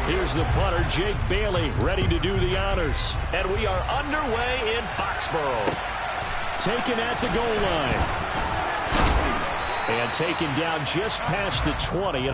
Here's the punter, Jake Bailey, ready to do the honors. And we are underway in Foxborough. Taken at the goal line. And taken down just past the 20.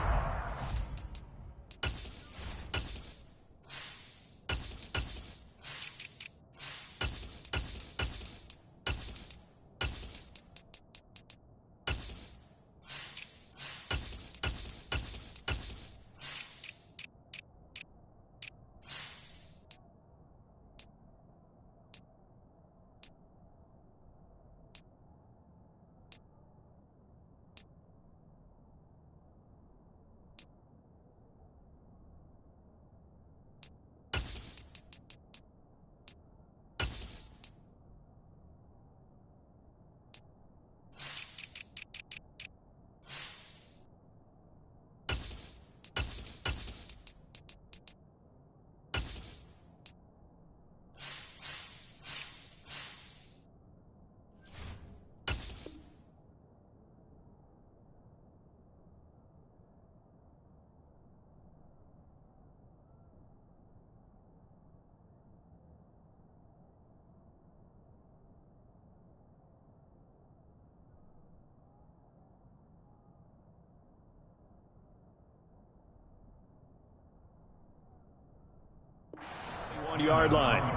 Yard line. The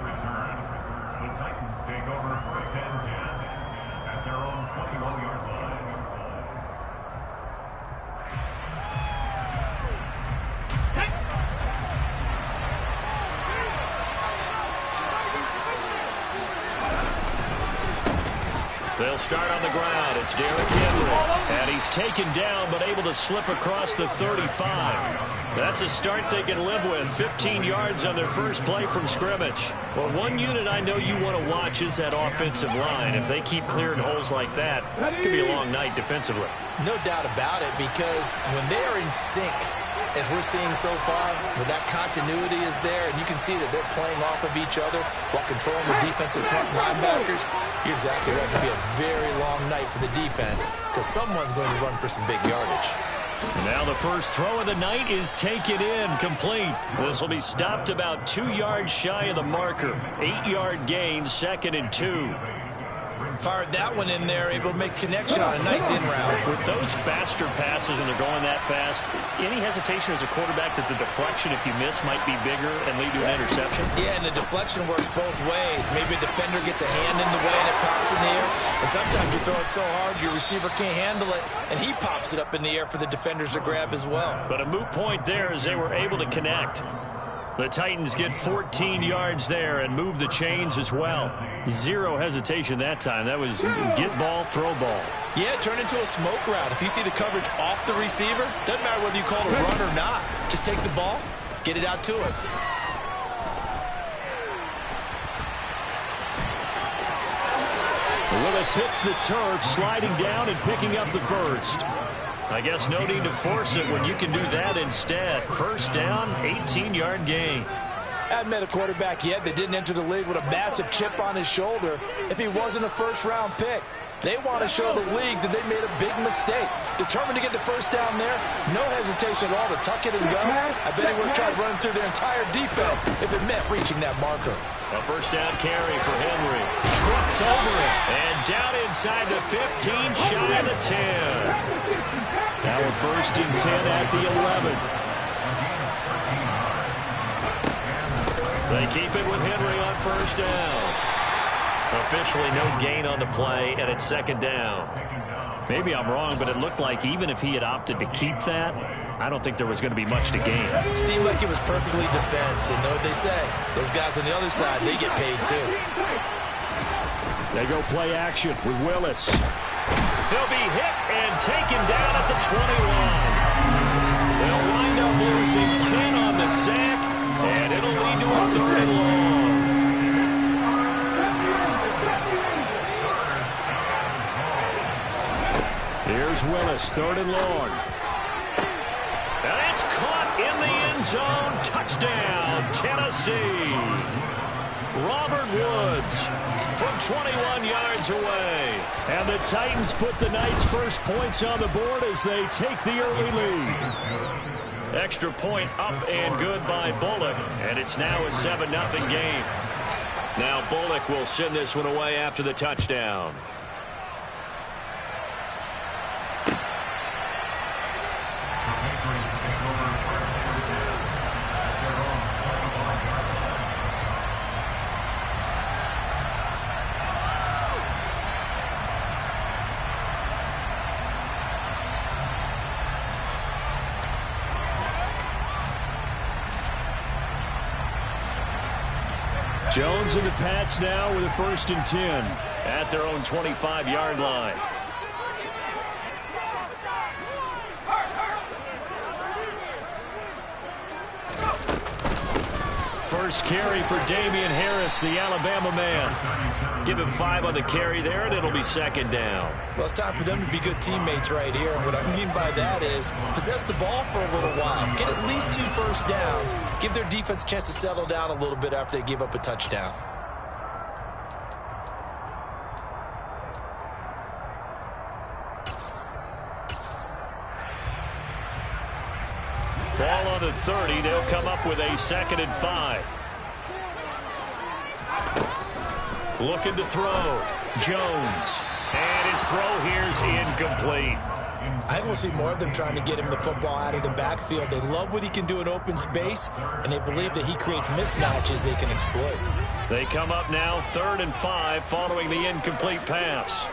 Titans take over first and 10 at their own 21-yard line. They'll start on the ground. It's Derrick Henry. And he's taken down, but able to slip across the 35. That's a start they can live with. 15 yards on their first play from scrimmage. Well, one unit I know you want to watch is that offensive line. If they keep clearing holes like that, it could be a long night defensively. No doubt about it, because when they are in sync, as we're seeing so far, when that continuity is there, and you can see that they're playing off of each other while controlling the defensive front linebackers, you're exactly right. It could be a very long night for the defense, because someone's going to run for some big yardage. Now the first throw of the night is taken in, complete. This will be stopped about 2 yards shy of the marker. 8-yard gain, 2nd and 2. Fired that one in there, able to make connection on a nice in route. With those faster passes and they're going that fast, any hesitation as a quarterback that the deflection, if you miss, might be bigger and lead to an interception? Yeah, and the deflection works both ways. Maybe a defender gets a hand in the way and it pops in the air. And sometimes you throw it so hard your receiver can't handle it, and he pops it up in the air for the defenders to grab as well. But a moot point there as they were able to connect. The Titans get 14 yards there and move the chains as well. Zero hesitation that time. That was get ball, throw ball. Yeah, turn into a smoke route. If you see the coverage off the receiver, doesn't matter whether you call it a run or not. Just take the ball, get it out to him. Willis hits the turf, sliding down and picking up the first. I guess no need to force it when you can do that instead. First down, 18-yard gain. Hadn't met a quarterback yet that didn't enter the league with a massive chip on his shoulder if he wasn't a first-round pick. They want to show the league that they made a big mistake. Determined to get the first down there, no hesitation at all to tuck it and go. I bet he would have tried running through their entire defense if it meant reaching that marker. A first down carry for Henry. Trucks over it. And down inside the 15, shy of the 10. Now a first and 10 at the 11. They keep it with Henry on first down. Officially no gain on the play, and it's 2nd down. Maybe I'm wrong, but it looked like even if he had opted to keep that, I don't think there was going to be much to gain. Seemed like it was perfectly defense, and know what they say. Those guys on the other side, they get paid too. They go play action with Willis. He'll be hit and taken down at the 21. They'll wind up losing 10 on the sack, and it'll lead to a 3rd and long. Here's Willis, 3rd and long. And it's caught in the end zone. Touchdown, Tennessee. Robert Woods from 21 yards away. And the Titans put the night's first points on the board as they take the early lead. extra point up and good by Bullock, and it's now a 7-0 game. Now Bullock will send this one away after the touchdown. Jones and the Pats now with a 1st and 10 at their own 25-yard line. First carry for Damian Harris, the Alabama man. Give him 5 on the carry there, and it'll be 2nd down. Well, it's time for them to be good teammates right here. And what I mean by that is possess the ball for a little while. Get at least 2 first downs. Give their defense a chance to settle down a little bit after they give up a touchdown. Ball on the 30. They'll come up with a 2nd and 5. Looking to throw. Jones. And his throw here's incomplete. I think we'll see more of them trying to get him the football out of the backfield. They love what he can do in open space, and they believe that he creates mismatches they can exploit. They come up now 3rd and 5 following the incomplete pass.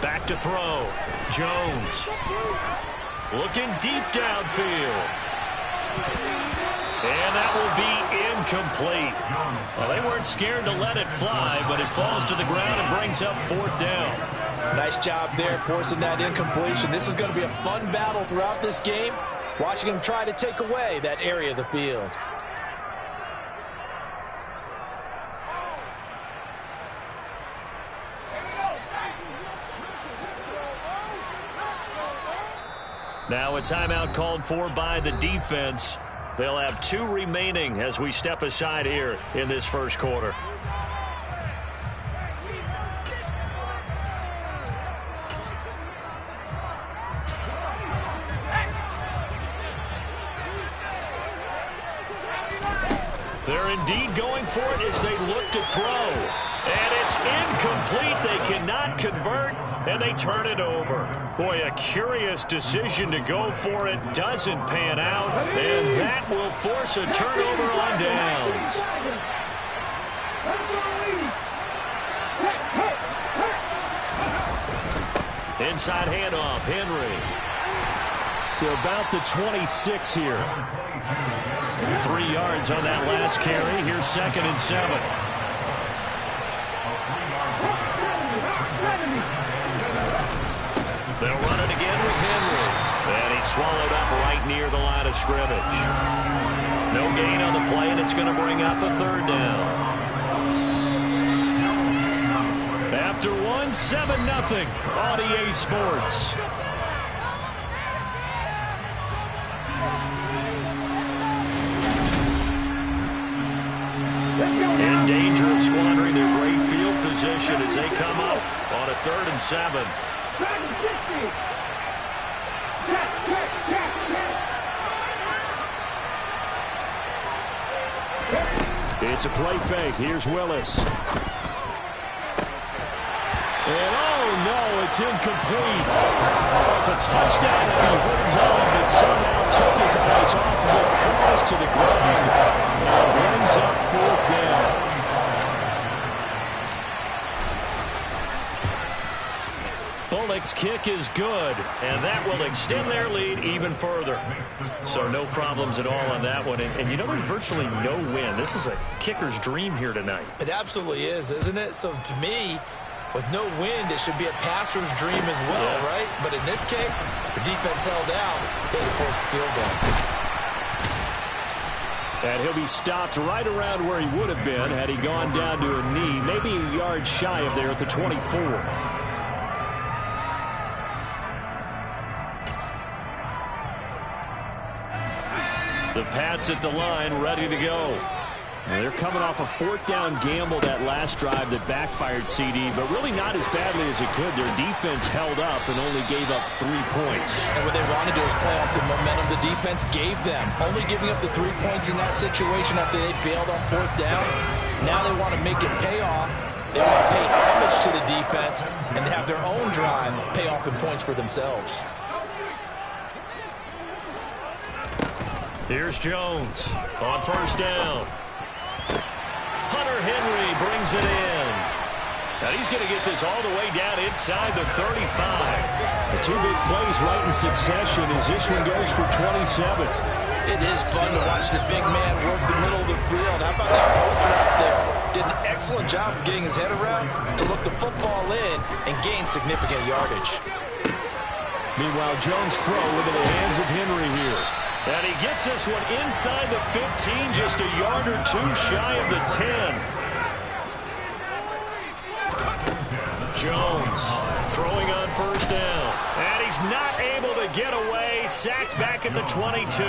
Back to throw. Jones. Looking deep downfield. And that will be incomplete. Well, they weren't scared to let it fly, but it falls to the ground and brings up 4th down. Nice job there forcing that incompletion. This is going to be a fun battle throughout this game, watching them try to take away that area of the field. Now a timeout called for by the defense. They'll have 2 remaining as we step aside here in this first quarter. They're indeed going for it as they look to throw. And it's incomplete. They cannot convert, and they turn it over. Boy, a curious decision to go for it. Doesn't pan out, and that will force a turnover on downs. Inside handoff, Henry. To about the 26 here. 3 yards on that last carry. Here's 2nd and 7. They'll run it again with Henry. And he's swallowed up right near the line of scrimmage. No gain on the play, and it's going to bring up a 3rd down. After 1, 7-0 on EA Sports. In danger of squandering their great field position as they come up on a 3rd and 7. It's a play fake. Here's Willis. And oh no, it's incomplete. It's a touchdown if he holds on, but somehow took his eyes off of it, falls to the ground, and brings up 4th down. Bullock's kick is good, and that will extend their lead even further. So no problems at all on that one. And you know, there's virtually no win. This is a kicker's dream here tonight. It absolutely is, isn't it? So to me, with no wind, it should be a passer's dream as well, right? But in this case, the defense held out. They had to force the field goal. And he'll be stopped right around where he would have been had he gone down to a knee, maybe a yard shy of there at the 24. The Pats at the line, ready to go. Well, they're coming off a fourth-down gamble that last drive that backfired, CD, but really not as badly as it could. Their defense held up and only gave up 3 points. And what they wanted to do is play off the momentum the defense gave them. Only giving up the 3 points in that situation after they failed on fourth down. Now they want to make it pay off. They want to pay homage to the defense and have their own drive pay off in points for themselves. Here's Jones on first down. Hunter Henry brings it in. Now he's going to get this all the way down inside the 35. The 2 big plays right in succession as this one goes for 27. It is fun to watch the big man work the middle of the field. How about that poster out there? Did an excellent job of getting his head around to look the football in and gain significant yardage. Meanwhile, Jones' throw into the hands of Henry here. And he gets this one inside the 15, just a yard or 2 shy of the 10. Jones throwing on first down. And he's not able to get away. Sacked back at the 22.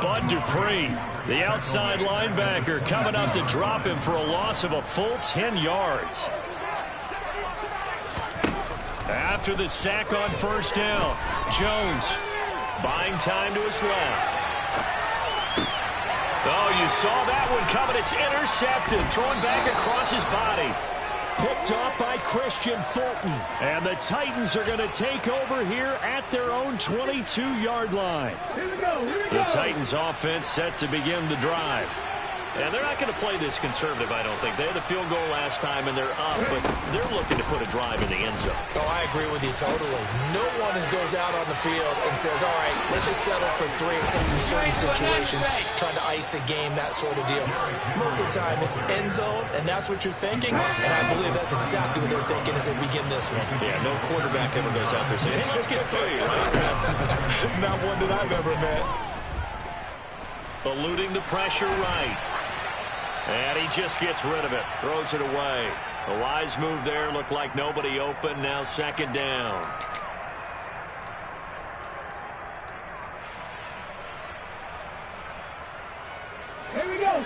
Bud Dupree, the outside linebacker, coming up to drop him for a loss of a full 10 yards. After the sack on first down, Jones buying time to his left. Oh, you saw that one coming. It's intercepted. Thrown back across his body. Picked off by Christian Fulton. And the Titans are going to take over here at their own 22-yard line. The Titans offense set to begin the drive. And they're not going to play this conservative, I don't think. They had the field goal last time, and they're up, but they're looking to put a drive in the end zone. Oh, I agree with you totally. No one goes out on the field and says, all right, let's just settle for 3 except in certain situations, trying to ice a game, that sort of deal. Most of the time, it's end zone, and that's what you're thinking, and I believe that's exactly what they're thinking as they begin this one. Yeah, no quarterback ever goes out there saying, hey, let's get 3. Not one that I've ever met. Eluding the pressure right. And he just gets rid of it. Throws it away. A wise move there. Looked like nobody open. Now second down. Here we go.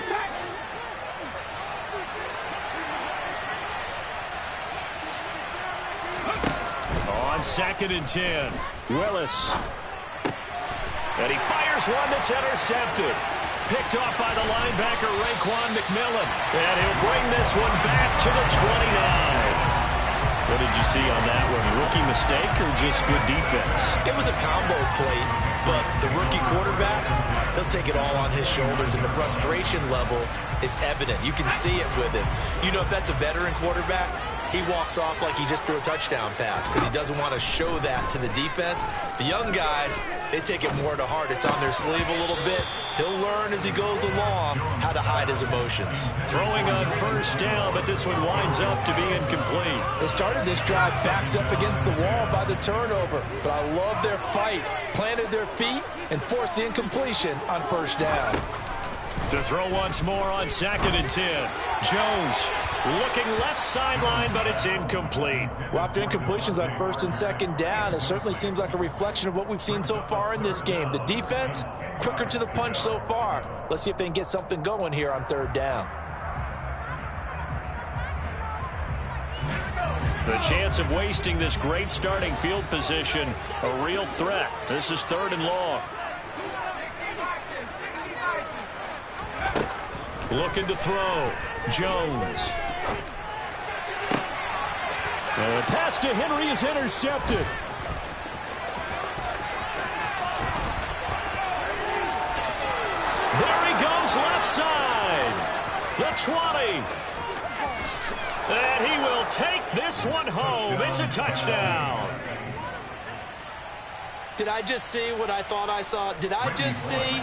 On 2nd and 10. Willis. And he fires one that's intercepted. Picked off by the linebacker, Raekwon McMillan. And he'll bring this one back to the 29. What did you see on that one? Rookie mistake or just good defense? It was a combo play, but the rookie quarterback, he'll take it all on his shoulders, and the frustration level is evident. You can see it with him. You know, if that's a veteran quarterback, he walks off like he just threw a touchdown pass because he doesn't want to show that to the defense. The young guys, they take it more to heart. It's on their sleeve a little bit. He'll learn as he goes along how to hide his emotions. Throwing on first down, but this one winds up to be incomplete. They started this drive backed up against the wall by the turnover, but I love their fight. Planted their feet and forced the incompletion on first down. To throw once more on 2nd and 10. Jones looking left sideline, but it's incomplete. Well, after incompletions on 1st and 2nd down, it certainly seems like a reflection of what we've seen so far in this game. The defense, quicker to the punch so far. Let's see if they can get something going here on 3rd down. The chance of wasting this great starting field position, a real threat. This is 3rd and long. Looking to throw. Jones. The pass to Henry is intercepted. There he goes left side. The 20. And he will take this one home. It's a touchdown. Did I just see what I thought I saw? Did I just see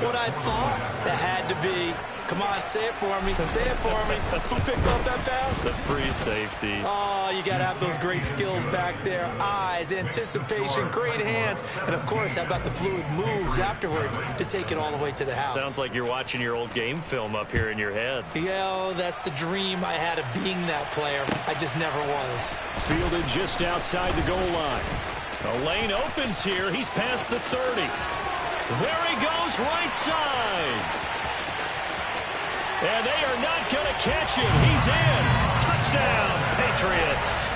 what I thought? That had to be. Come on, say it for me. Say it for me. Who picked up that pass? The free safety. Oh, you got to have those great skills back there. Eyes, anticipation, great hands. And, of course, how about the fluid moves afterwards to take it all the way to the house? Sounds like you're watching your old game film up here in your head. Yeah, oh, that's the dream I had of being that player. I just never was. Fielded just outside the goal line. The lane opens here. He's past the 30. There he goes right side. And they are not going to catch him. He's in. Touchdown, Patriots.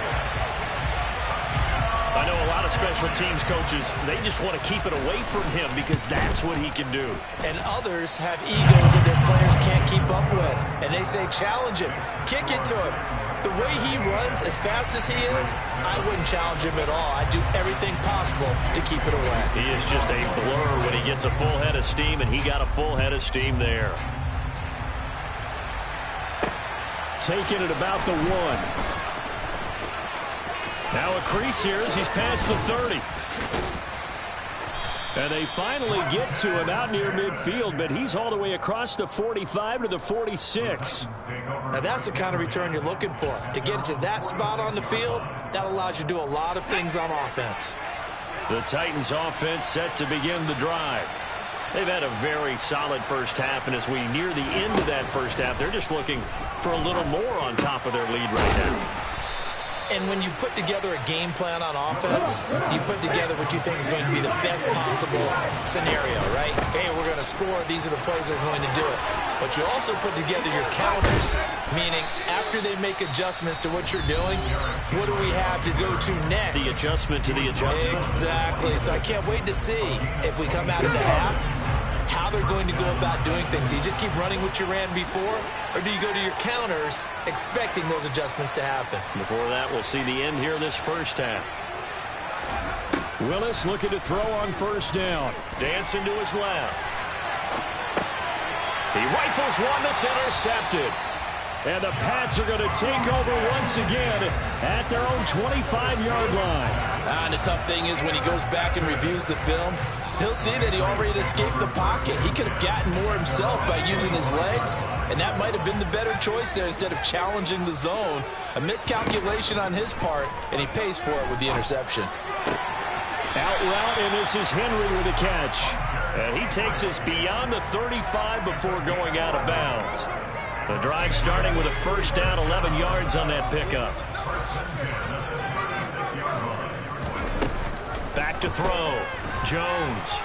I know a lot of special teams coaches, they just want to keep it away from him because that's what he can do. And others have egos that their players can't keep up with. And they say, challenge him. Kick it to him. The way he runs, as fast as he is, I wouldn't challenge him at all. I'd do everything possible to keep it away. He is just a blur when he gets a full head of steam, and he got a full head of steam there. Taking it about the 1. Now a crease here as he's past the 30. And they finally get to him out near midfield, but he's all the way across the 45 to the 46. Now that's the kind of return you're looking for. To get to that spot on the field, that allows you to do a lot of things on offense. The Titans offense set to begin the drive. They've had a very solid first half, and as we near the end of that first half, they're just looking for a little more on top of their lead right now. And when you put together a game plan on offense, you put together what you think is going to be the best possible scenario, right? Hey, we're going to score. These are the plays that are going to do it. But you also put together your counters, meaning after they make adjustments to what you're doing, what do we have to go to next? The adjustment to the adjustment. Exactly. So I can't wait to see if we come out of the half, how they're going to go about doing things. Do you just keep running what you ran before, or do you go to your counters expecting those adjustments to happen? Before that, we'll see the end here of this first half. Willis looking to throw on first down. Dancing to his left. He rifles one that's intercepted. And the Pats are going to take over once again at their own 25-yard line. And the tough thing is when he goes back and reviews the film, he'll see that he already escaped the pocket. He could have gotten more himself by using his legs, and that might have been the better choice there instead of challenging the zone. A miscalculation on his part, and he pays for it with the interception. Out route, and this is Henry with a catch. And he takes us beyond the 35 before going out of bounds. The drive starting with a first down, 11 yards on that pickup. Back to throw. Jones.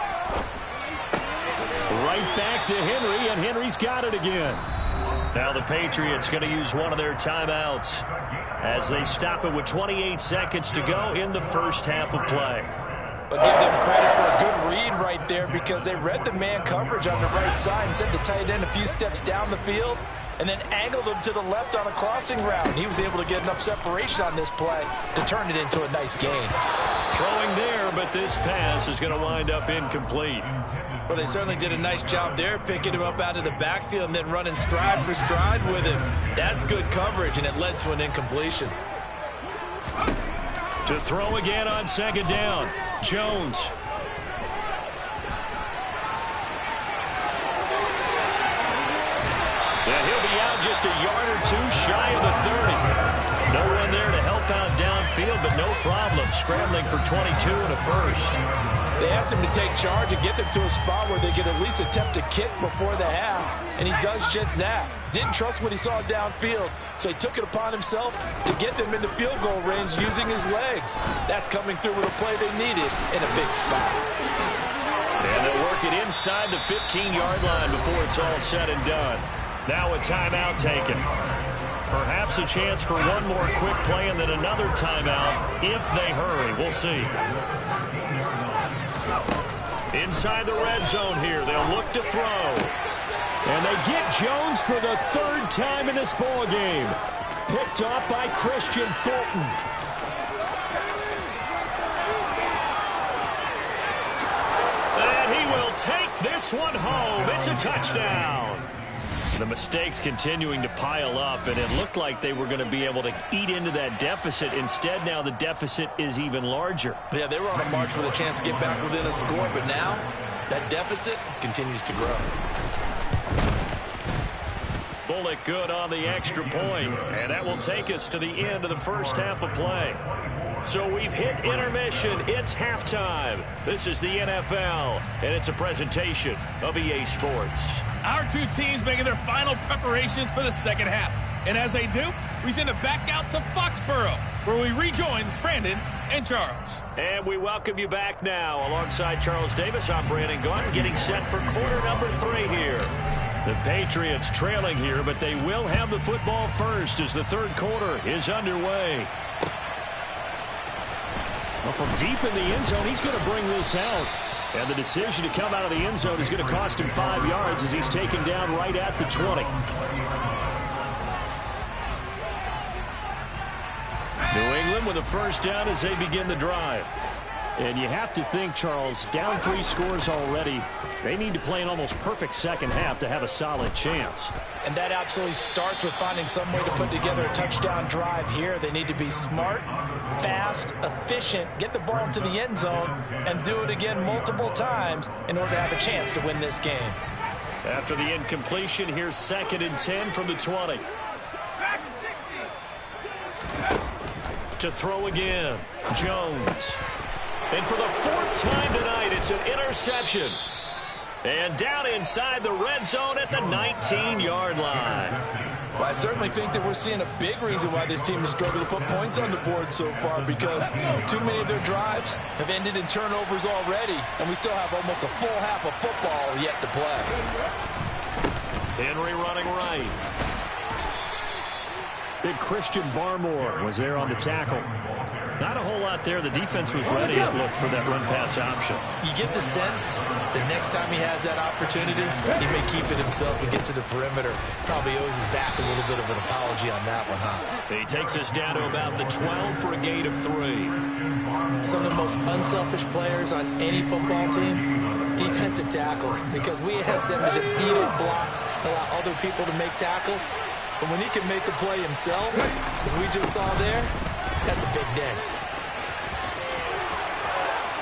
Right back to Henry, and Henry's got it again. Now the Patriots going to use one of their timeouts as they stop it with 28 seconds to go in the first half of play. But give them credit for a good read right there because they read the man coverage on the right side and sent the tight end a few steps down the field and then angled him to the left on a crossing route. And he was able to get enough separation on this play to turn it into a nice gain. Throwing there, but this pass is going to wind up incomplete. Well, they certainly did a nice job there, picking him up out of the backfield and then running stride for stride with him. That's good coverage, and it led to an incompletion. To throw again on second down. Jones. And he'll be out just a yard or two shy of the 30. No one there to help out downfield, but no problem. Scrambling for 22 and a first. They asked him to take charge and get them to a spot where they could at least attempt a kick before the half, and he does just that. Didn't trust what he saw downfield, so he took it upon himself to get them into field goal range using his legs. That's coming through with a play they needed in a big spot. And they'll work it inside the 15-yard line before it's all said and done. Now a timeout taken. Perhaps a chance for one more quick play and then another timeout if they hurry. We'll see. Inside the red zone here. They'll look to throw. And they get Jones for the third time in this ball game. Picked off by Christian Fulton. And he will take this one home. It's a touchdown. The mistakes continuing to pile up, and it looked like they were going to be able to eat into that deficit. Instead, now the deficit is even larger. Yeah, they were on a march with a chance to get back within a score, but now that deficit continues to grow. Bullock good on the extra point, and that will take us to the end of the first half of play. So we've hit intermission. It's halftime. This is the NFL, and it's a presentation of EA Sports. Our two teams making their final preparations for the second half. And as they do, we send it back out to Foxborough, where we rejoin Brandon and Charles. And we welcome you back now. Alongside Charles Davis, I'm Brandon Gaughan, getting set for quarter number 3 here. The Patriots trailing here, but they will have the football first as the third quarter is underway. Well, from deep in the end zone, he's going to bring this out. And the decision to come out of the end zone is going to cost him 5 yards as he's taken down right at the 20. New England with a first down as they begin the drive. And you have to think, Charles, down 3 scores already. They need to play an almost perfect second half to have a solid chance. And that absolutely starts with finding some way to put together a touchdown drive here. They need to be smart, fast, efficient, get the ball to the end zone, and do it again multiple times in order to have a chance to win this game. After the incompletion, here's 2nd and 10 from the 20. To throw again, Jones. And for the 4th time tonight, it's an interception. And down inside the red zone at the 19-yard line. Well, I certainly think that we're seeing a big reason why this team has struggled to put points on the board so far, because too many of their drives have ended in turnovers already, and we still have almost a full half of football yet to play. Henry running right. Big Christian Barmore was there on the tackle. Not a whole lot there. The defense was ready, it looked, for that run-pass option. You get the sense that next time he has that opportunity, he may keep it himself and get to the perimeter. Probably owes his back a little bit of an apology on that one, huh? He takes us down to about the 12 for a gain of 3. Some of the most unselfish players on any football team, defensive tackles, because we ask them to just eat up blocks, allow other people to make tackles. But when he can make a play himself, as we just saw there, that's a big day.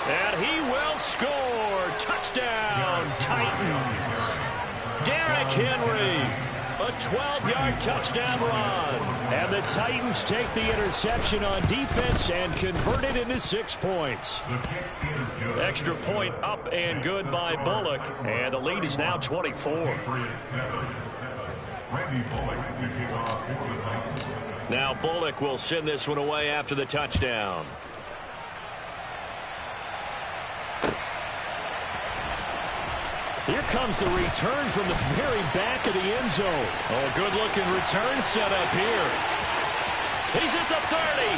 And he will score. Touchdown, Titans. Derrick Henry, a 12-yard touchdown run. And the Titans take the interception on defense and convert it into 6 points. Extra point up and good by Bullock. And the lead is now 24. Now Bullock will send this one away after the touchdown. Here comes the return from the very back of the end zone. Oh, good-looking return set up here. He's at the 30.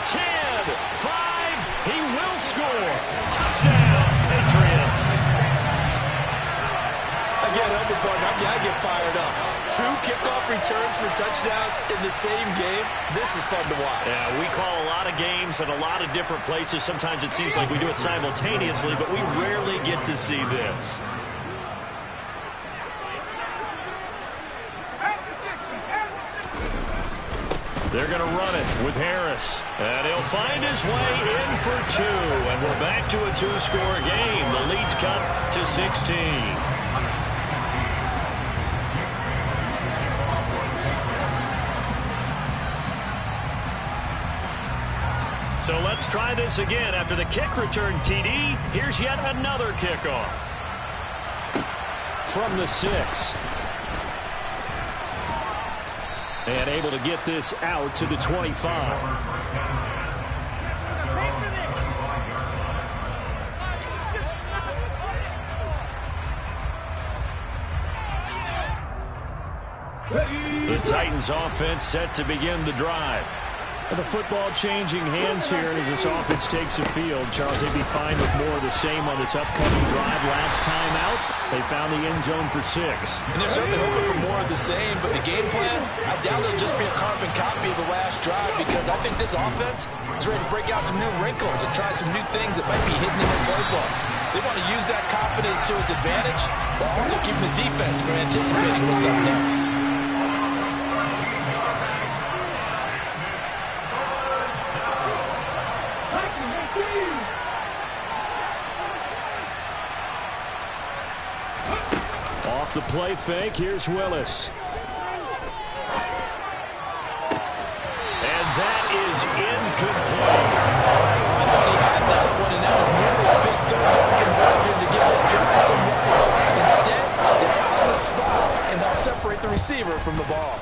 10, 5. He will score. Touchdown, Patriots. Again, I get fired up. 2 kickoff returns for touchdowns in the same game. This is fun to watch. Yeah, we call a lot of games at a lot of different places. Sometimes it seems like we do it simultaneously, but we rarely get to see this. They're going to run it with Harris. And he'll find his way in for 2. And we're back to a 2-score game. The lead's cut to 16. So let's try this again. After the kick return TD, here's yet another kickoff. From the 6. And able to get this out to the 25. The Titans offense set to begin the drive. The football changing hands here as this offense takes the field. Charles, they'd be fine with more of the same on this upcoming drive. Last time out, they found the end zone for 6. And they're certainly hoping for more of the same, but the game plan, I doubt it'll just be a carbon copy of the last drive, because I think this offense is ready to break out some new wrinkles and try some new things that might be hidden in their playbook. They want to use that confidence to its advantage, while also keeping the defense from anticipating what's up next. Off the play fake, here's Willis. And that is incomplete. I thought he had that one, and that was nearly a big third-down conversion to give this drive some life. Instead, they're on the spot, and they'll separate the receiver from the ball.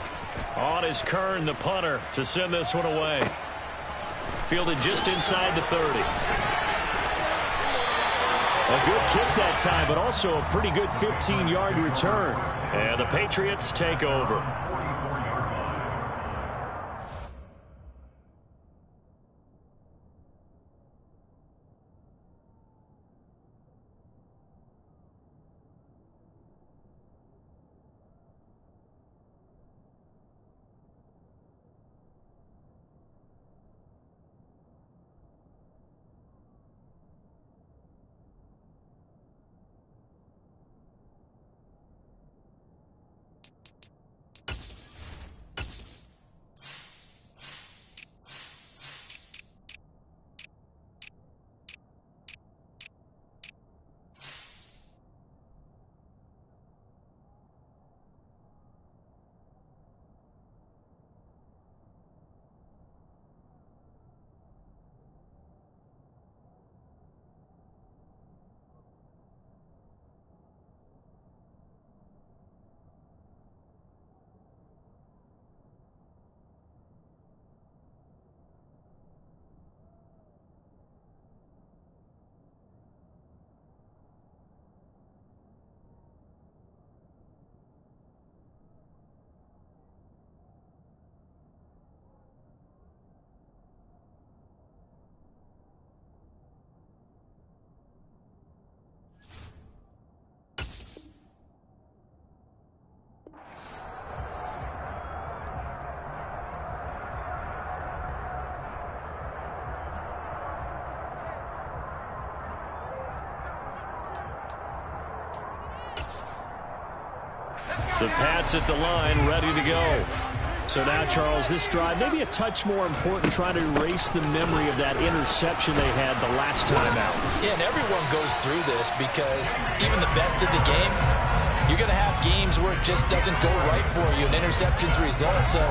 On is Kern, the punter, to send this one away. Fielded just inside the 30. A good kick that time, but also a pretty good 15-yard return. And the Patriots take over. The Pats at the line, ready to go. So now, Charles, this drive maybe a touch more important, trying to erase the memory of that interception they had the last time out. Yeah, and everyone goes through this because even the best of the game, you're going to have games where it just doesn't go right for you, and interceptions result. So,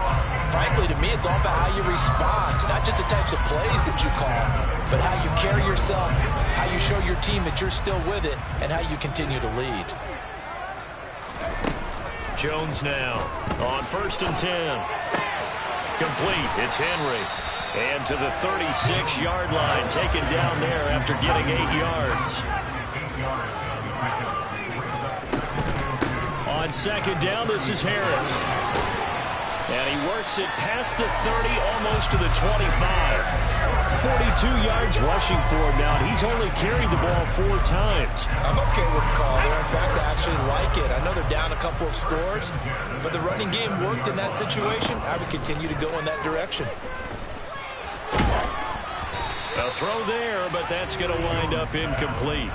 frankly, to me, it's all about how you respond, not just the types of plays that you call, but how you carry yourself, how you show your team that you're still with it, and how you continue to lead. Jones now on 1st and 10. Complete. It's Henry. And to the 36-yard line, taken down there after getting 8 yards. On 2nd down, this is Harris. And he works it past the 30, almost to the 25. 42 yards rushing for him now, and he's only carried the ball 4 times. I'm okay with the call there. In fact, I actually like it. I know they're down a couple of scores, but the running game worked in that situation. I would continue to go in that direction. A throw there, but that's going to wind up incomplete.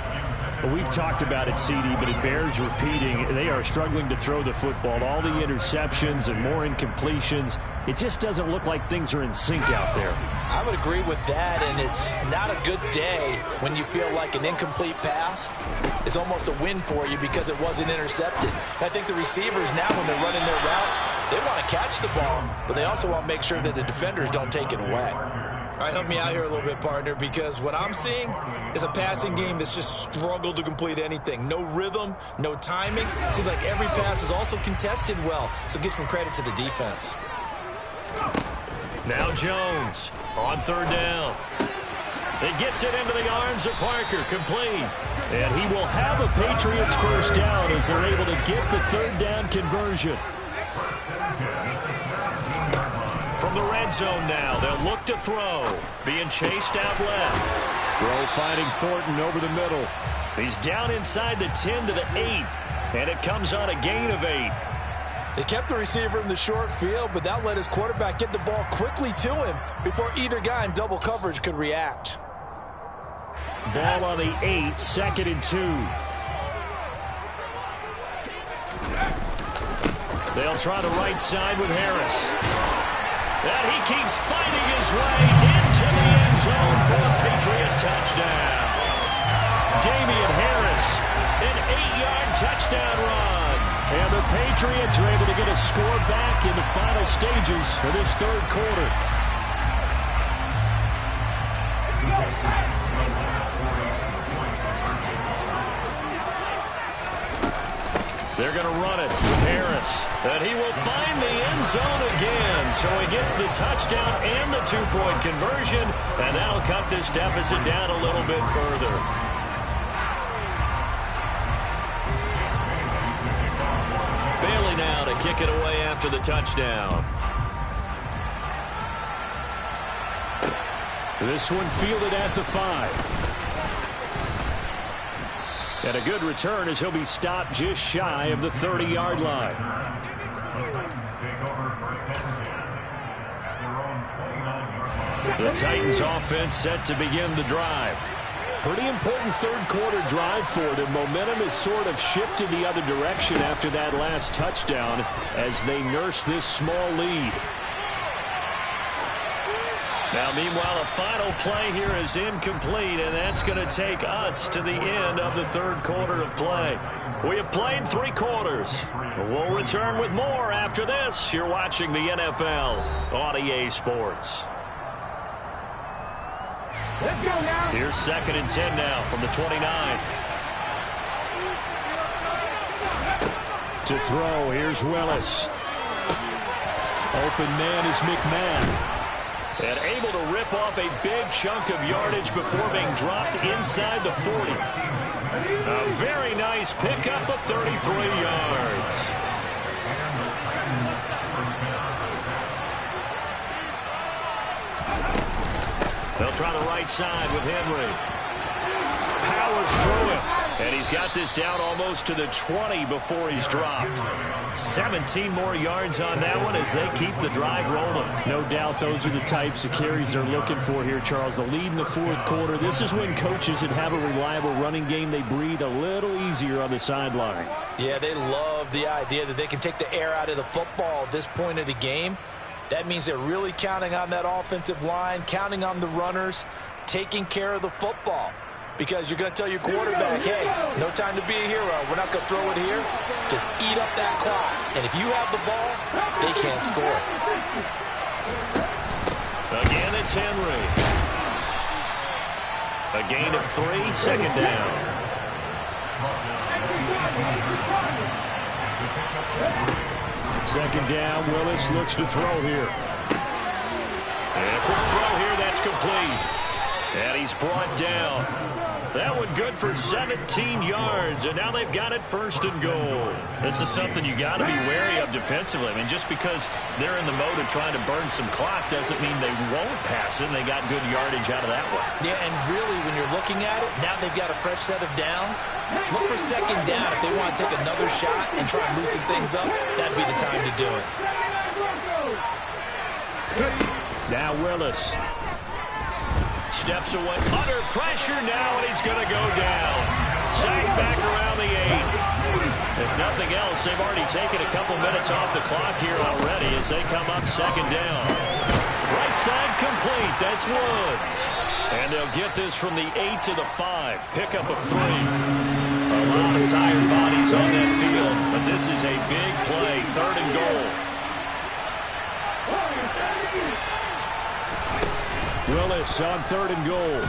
Well, we've talked about it, CD, but it bears repeating. They are struggling to throw the football. All the interceptions and more incompletions. It just doesn't look like things are in sync out there. I would agree with that, and it's not a good day when you feel like an incomplete pass is almost a win for you because it wasn't intercepted. I think the receivers now, when they're running their routes, they want to catch the ball, but they also want to make sure that the defenders don't take it away. All right, help me out here a little bit, partner, because what I'm seeing is a passing game that's just struggled to complete anything. No rhythm, no timing. Seems like every pass is also contested well, so give some credit to the defense. Now Jones on 3rd down. It gets it into the arms of Parker, complete. And he will have a Patriots 1st down as they're able to get the 3rd down conversion. From the red zone now, they'll look to throw. Being chased out left. Throw finding Thornton over the middle. He's down inside the 10 to the 8. And it comes on a gain of 8. They kept the receiver in the short field, but that let his quarterback get the ball quickly to him before either guy in double coverage could react. Ball on the 8, 2nd and 2. They'll try the right side with Harris. And he keeps fighting his way into the end zone for a Patriot touchdown. Damian Harris, an 8-yard touchdown run. And the Patriots are able to get a score back in the final stages for this 3rd quarter. They're going to run it with Harris. And he will find the end zone again. So he gets the touchdown and the 2-point conversion. And that'll cut this deficit down a little bit further. kick it away after the touchdown. This one fielded at the 5. And a good return as he'll be stopped just shy of the 30-yard line. The Titans offense set to begin the drive. Pretty important third-quarter drive for them. Momentum has sort of shifted the other direction after that last touchdown as they nurse this small lead. Now, meanwhile, a final play here is incomplete, and that's going to take us to the end of the third quarter of play. We have played 3 quarters. We'll return with more after this. You're watching the NFL on EA Sports. Let's go now. Here's 2nd and 10 now from the 29. To throw, here's Willis. Open man is McMahon. And able to rip off a big chunk of yardage before being dropped inside the 40. A very nice pickup of 33 yards. They'll try the right side with Henry. Powers through it. And he's got this down almost to the 20 before he's dropped. 17 more yards on that one as they keep the drive rolling. No doubt those are the types of carries they're looking for here, Charles. The lead in the fourth quarter. This is when coaches that have a reliable running game, they breathe a little easier on the sideline. Yeah, they love the idea that they can take the air out of the football at this point of the game. That means they're really counting on that offensive line, counting on the runners, taking care of the football. Because you're going to tell your quarterback, hey, no time to be a hero. We're not going to throw it here. Just eat up that clock. And if you have the ball, they can't score. Again, it's Henry. A gain of 3, 2nd down. Second down, Willis looks to throw here. And quick throw here, that's complete. And he's brought down. That one good for 17 yards, and now they've got it 1st and goal. This is something you got to be wary of defensively. I mean, just because they're in the mode of trying to burn some clock doesn't mean they won't pass it. They got good yardage out of that one. Yeah, and really, when you're looking at it, now they've got a fresh set of downs. Look for 2nd down. If they want to take another shot and try and loosen things up, that'd be the time to do it. Now Willis. Steps away, under pressure now, and he's going to go down. Sacked back around the 8. If nothing else, they've already taken a couple minutes off the clock here already as they come up 2nd down. Right side complete, that's Woods. And they'll get this from the 8 to the 5, pickup of 3. A lot of tired bodies on that field, but this is a big play, 3rd and goal. Willis on 3rd and goal.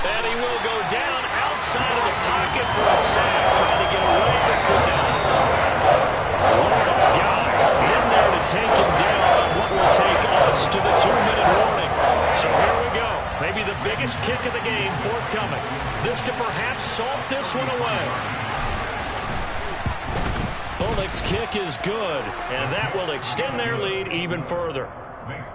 And he will go down outside of the pocket for a sack. Trying to get away, but could not. Lawrence Guy in there to take him down on what will take us to the 2-minute warning. So here we go. Maybe the biggest kick of the game forthcoming. This to perhaps salt this one away. Bullock's kick is good, and that will extend their lead even further.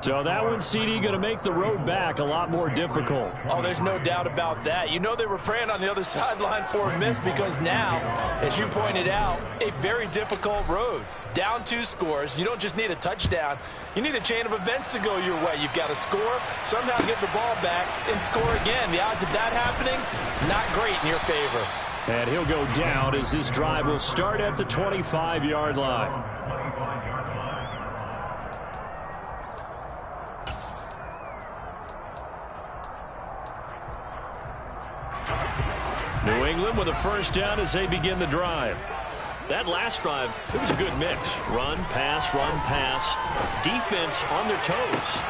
So that one, CD, going to make the road back a lot more difficult. Oh, there's no doubt about that. You know they were praying on the other sideline for a miss because now, as you pointed out, a very difficult road. Down 2 scores. You don't just need a touchdown. You need a chain of events to go your way. You've got to score, somehow get the ball back, and score again. The odds of that happening, not great in your favor. And he'll go down as this drive will start at the 25-yard line. New England with a 1st down as they begin the drive. That last drive, it was a good mix. Run, pass, defense on their toes.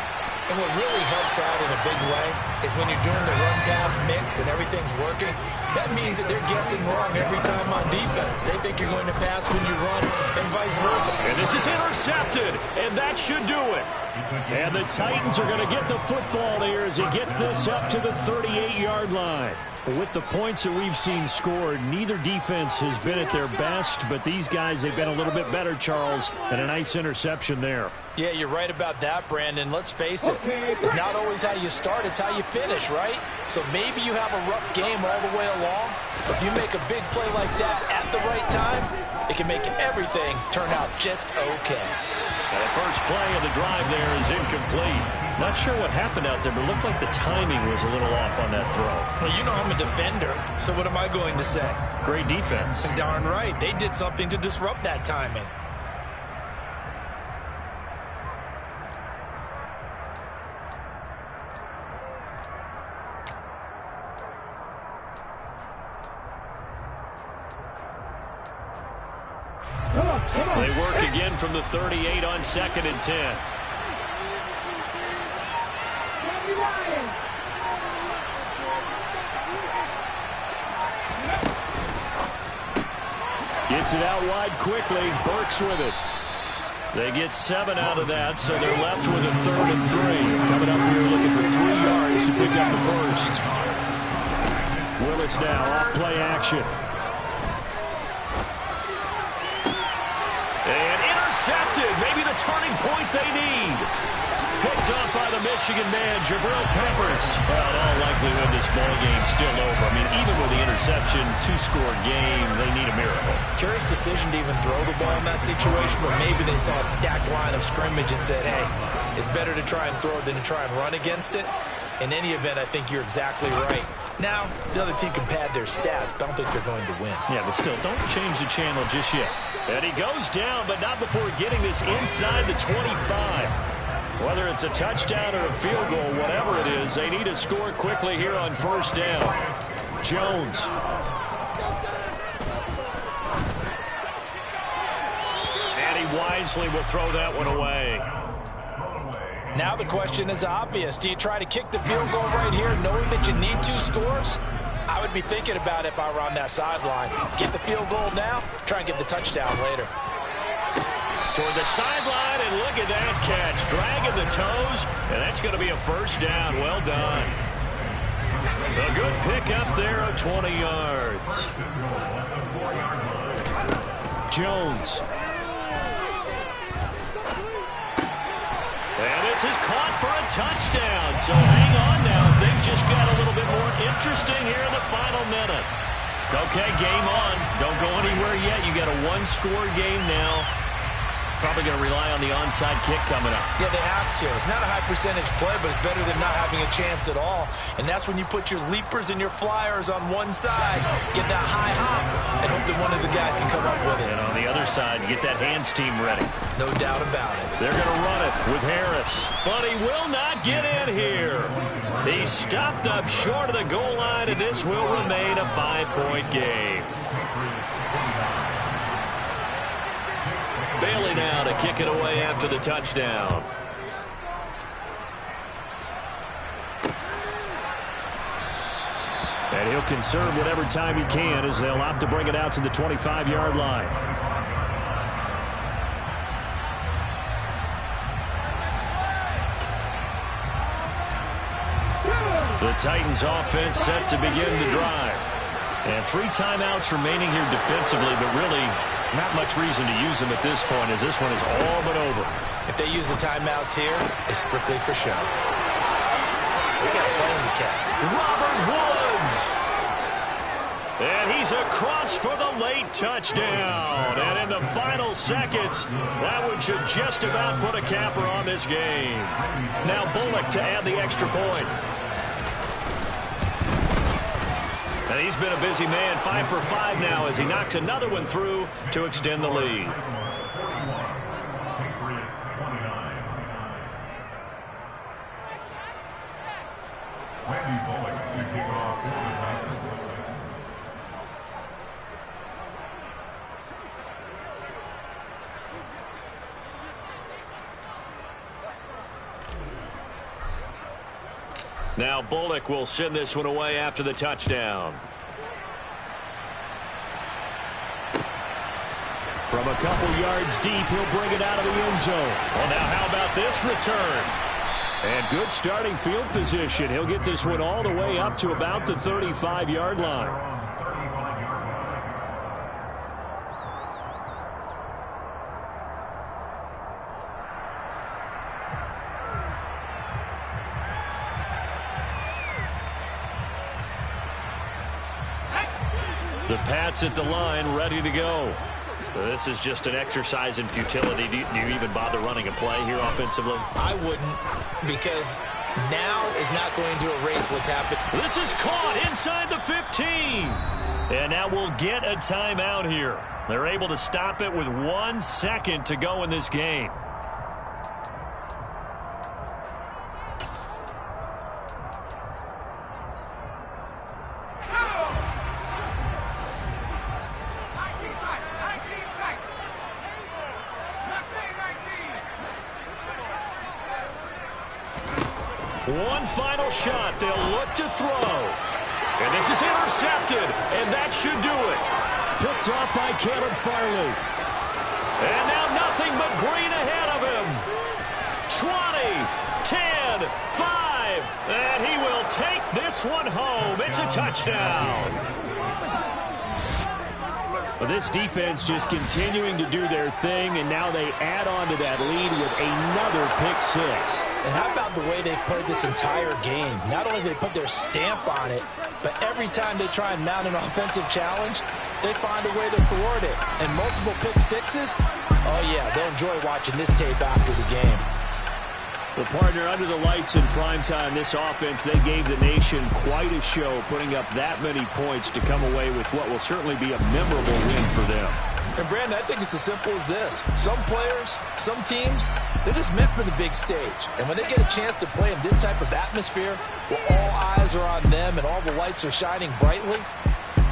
And what really helps out in a big way is when you're doing the run-pass mix and everything's working, that means that they're guessing wrong every time on defense. They think you're going to pass when you run and vice versa. And this is intercepted, and that should do it. And the Titans are going to get the football here as he gets this up to the 38-yard line. With the points that we've seen scored, neither defense has been at their best, but these guys, they've been a little bit better, Charles, and a nice interception there. Yeah, you're right about that, Brandon. Let's face it. It's not always how you start, it's how you finish, right? So maybe you have a rough game all the way along, but if you make a big play like that at the right time, it can make everything turn out just okay. And the first play of the drive there is incomplete. Not sure what happened out there, but it looked like the timing was a little off on that throw. Well, you know I'm a defender, so what am I going to say? Great defense. Darn right. They did something to disrupt that timing. They work again from the 38 on 2nd and 10. Gets it out wide quickly. Burks with it. They get 7 out of that, so they're left with a 3rd and 3. Coming up here looking for 3 yards to pick up the first. Willis now off play action. And intercepted. Maybe the turning point they need. Picked up by the Michigan man, Jabril Peppers. Well, in all likelihood, this ball game's still over. I mean, even with the interception, 2-score game, they need a miracle. Curious decision to even throw the ball in that situation, but maybe they saw a stacked line of scrimmage and said, hey, it's better to try and throw it than to try and run against it. In any event, I think you're exactly right. Now, the other team can pad their stats, but I don't think they're going to win. Yeah, but still, don't change the channel just yet. And he goes down, but not before getting this inside the 25. Whether it's a touchdown or a field goal, whatever it is, they need to score quickly here on 1st down. Jones. And he wisely will throw that one away. Now the question is obvious. Do you try to kick the field goal right here knowing that you need 2 scores? I would be thinking about it if I were on that sideline. Get the field goal now, try and get the touchdown later. Toward the sideline, and look at that catch. Dragging the toes, and that's going to be a 1st down. Well done. A good pick up there of 20 yards. Jones. And this is caught for a touchdown. So hang on now. Things just got a little bit more interesting here in the final minute. Okay, game on. Don't go anywhere yet. You got a 1-score game now. Probably going to rely on the onside kick coming up. Yeah, they have to. It's not a high percentage play, but it's better than not having a chance at all. And that's when you put your leapers and your flyers on one side, get that high hop, and hope that one of the guys can come up with it. And on the other side, you get that hands team ready. No doubt about it. They're going to run it with Harris. But he will not get in here. He stopped up short of the goal line, and this will remain a 5-point game. Bailey now to kick it away after the touchdown. And he'll conserve whatever time he can as they'll opt to bring it out to the 25-yard line. The Titans offense set to begin the drive. And 3 timeouts remaining here defensively, but really not much reason to use them at this point as this one is all but over. If they use the timeouts here, it's strictly for show. We got a play in the cap. Robert Woods. And he's across for the late touchdown. And in the final seconds, that one should just about put a capper on this game. Now Bullock to add the extra point. And he's been a busy man, 5 for 5 now as he knocks another one through to extend the lead. Patriots 29. Randy Bullock to kick off for the Titans. Now Bullock will send this one away after the touchdown. From From a couple yards deep, he'll bring it out of the end zone. Well, now how about this return? And good starting field position. He'll get this one all the way up to about the 35-yard line. The Pats at the line, ready to go. This is just an exercise in futility. Do you even bother running a play here offensively? I wouldn't, because now is not going to erase what's happened. This is caught inside the 15. And now we'll get a timeout here. They're able to stop it with 1 second to go in this game. One final shot. They'll look to throw. And this is intercepted. And that should do it. Picked off by Caleb Farley. And now nothing but green ahead of him. 20, 10, 5. And he will take this one home. It's a touchdown. Well, this defense just continuing to do their thing, and now they add on to that lead with another pick six. And how about the way they've played this entire game? Not only do they put their stamp on it, but every time they try and mount an offensive challenge, they find a way to thwart it. And multiple pick sixes, oh yeah, they'll enjoy watching this tape after the game. The partner under the lights in primetime, this offense, they gave the nation quite a show, putting up that many points to come away with what will certainly be a memorable win for them. And Brandon, I think it's as simple as this. Some players, some teams, they're just meant for the big stage. And when they get a chance to play in this type of atmosphere, where all eyes are on them and all the lights are shining brightly,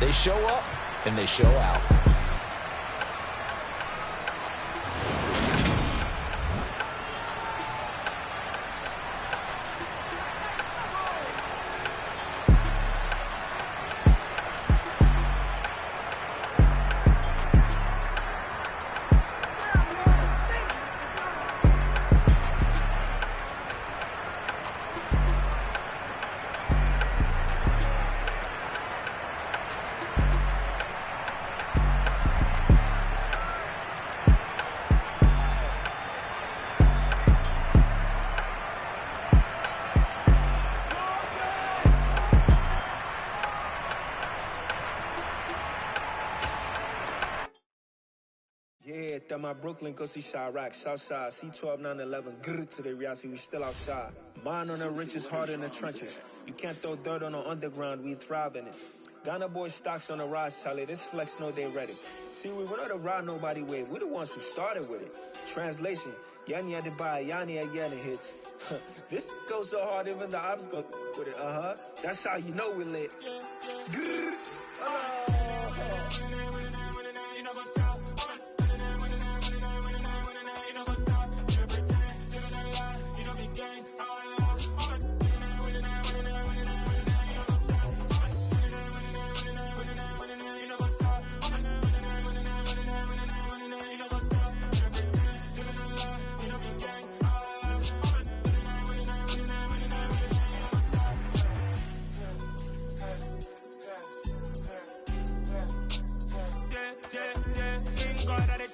they show up and they show out. My Brooklyn, go see Chirac, Southside, C12, 911, grrr to the reality, we still outside. Mine on the richest, heart in the trenches. You can't throw dirt on the underground, we thrive in it. Ghana boys stocks on the rise, Charlie, this flex know they ready. See, we not to ride nobody wave, we the ones who started with it. Translation, Yanni had to buy, Yanni had Yanni hits. This goes so hard, even the ops go with it, That's how you know we lit. Grrr,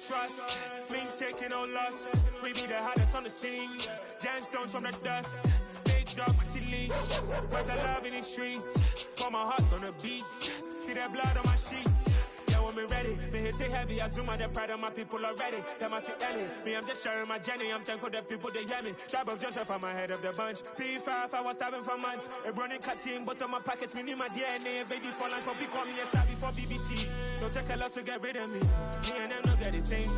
trust, me taking no loss. We be the hottest on the scene. Gemstones from the dust. Big dog with your leash. Where's the love in the streets? Pour my heart on the beat. See that blood on my sheets. Yeah, when me ready, me hit it heavy. I zoom out the pride of my people already. Them I see Ellie. Me, I'm just sharing my journey. I'm thankful the people they hear me. Tribe of Joseph, I'm ahead of the bunch. P5, I was starving for months. A running cut team, but on my pockets, me need my DNA. And baby for lunch, but call me a star before BBC. Don't take a lot to get rid of me. Me and them no get the same.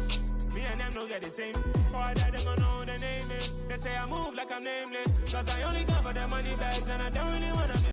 Me and them no get the same. All that them gonna know who the name is. They say I move like I'm nameless. Cause I only come for the money bags and I don't really wanna be